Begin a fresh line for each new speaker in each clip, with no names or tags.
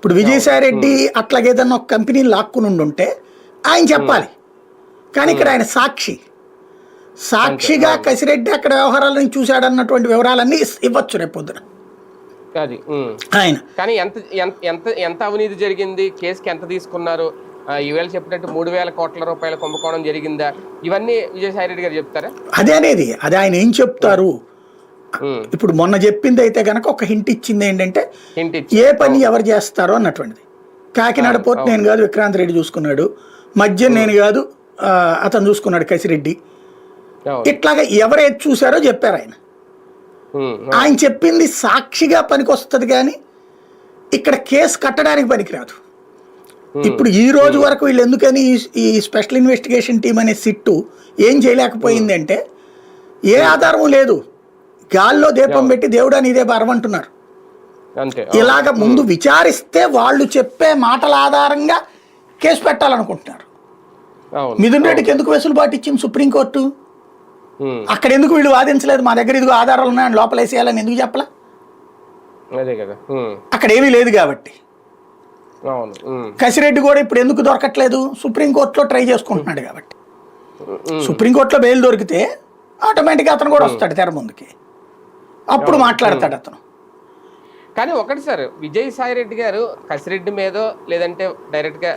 ఇప్పుడు విజయసాయి రెడ్డి అట్లాగేదన్నా ఒక కంపెనీని లాక్కుని ఉండుంటే ఆయన చెప్పాలి. కానీ ఇక్కడ ఆయన సాక్షిగా కసిరెడ్డి అక్కడ వ్యవహారాలను చూశాడన్నటువంటి వివరాలన్నీ ఇవ్వచ్చు రేపు పొద్దున ఆయన.
కానీ ఎంత ఎంత ఎంత అవినీతి జరిగింది, కేసుకి ఎంత తీసుకున్నారు, ఈవేళ చెప్పినట్టు 3,000 కోట్ల రూపాయల కుంభకోణం జరిగిందా, ఇవన్నీ విజయసాయి రెడ్డి గారు చెప్తారా?
అదే అనేది అది ఆయన ఏం చెప్తారు. ఇప్పుడు మొన్న చెప్పింది అయితే గనక ఒక హింట్ ఇచ్చింది ఏంటంటే ఏ పని ఎవరు చేస్తారో అన్నటువంటిది. కాకినాడ పోర్ట్ నేను కాదు విక్రాంత్ రెడ్డి చూసుకున్నాడు, మద్యం నేను కాదు అతను చూసుకున్నాడు కసిరెడ్డి. ఇట్లాగా ఎవరైతే చూసారో చెప్పారు ఆయన. ఆయన చెప్పింది సాక్షిగా పనికొస్తుంది కానీ ఇక్కడ కేసు కట్టడానికి పనికిరాదు. ఇప్పుడు ఈ రోజు వరకు వీళ్ళు ఎందుకని ఈ స్పెషల్ ఇన్వెస్టిగేషన్ టీం అనే సిట్టు ఏం చేయలేకపోయింది అంటే ఏ ఆధారం లేదు, గాల్లో దీపం పెట్టి దేవుడా నీదే భారమంటున్నారు. ఇలాగ ముందు విచారిస్తే వాళ్ళు చెప్పే మాటల ఆధారంగా కేసు పెట్టాలనుకుంటున్నారు. మిథున్ రెడ్డికి ఎందుకు వెసులుబాటు ఇచ్చింది సుప్రీంకోర్టు? అక్కడ ఎందుకు వీళ్ళు వాదించలేదు, మా దగ్గర ఇదిగో ఆధారాలు ఉన్నాయని లోపలేసేయాలని ఎందుకు చెప్పలా? అక్కడ ఏమీ లేదు కాబట్టి. కసిరెడ్డి కూడా ఇప్పుడు ఎందుకు దొరకట్లేదు, సుప్రీంకోర్టులో ట్రై చేసుకుంటున్నాడు కాబట్టి. సుప్రీంకోర్టులో బెయిల్ దొరికితే ఆటోమేటిక్గా అతను కూడా వస్తాడు తెర ముందుకి, అప్పుడు మాట్లాడతాడు అతను.
కానీ ఒకటి సార్, విజయసాయి రెడ్డి గారు కసిరెడ్డి మీదో లేదంటే డైరెక్ట్గా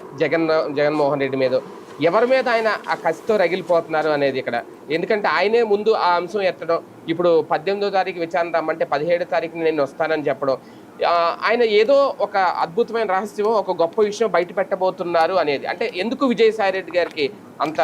జగన్మోహన్ రెడ్డి మీదో ఎవరి మీద ఆయన ఆ కసితో రగిలిపోతున్నారు అనేది ఇక్కడ. ఎందుకంటే ఆయనే ముందు ఆ అంశం ఎత్తడం, ఇప్పుడు 18వ తారీఖు విచారణ రమ్మంటే 17వ తారీఖుని నేను వస్తానని చెప్పడం, ఆయన ఏదో ఒక అద్భుతమైన రహస్యం, ఒక గొప్ప విషయం బయట పెట్టబోతున్నారు అనేది. అంటే ఎందుకు విజయసాయి రెడ్డి గారికి అంత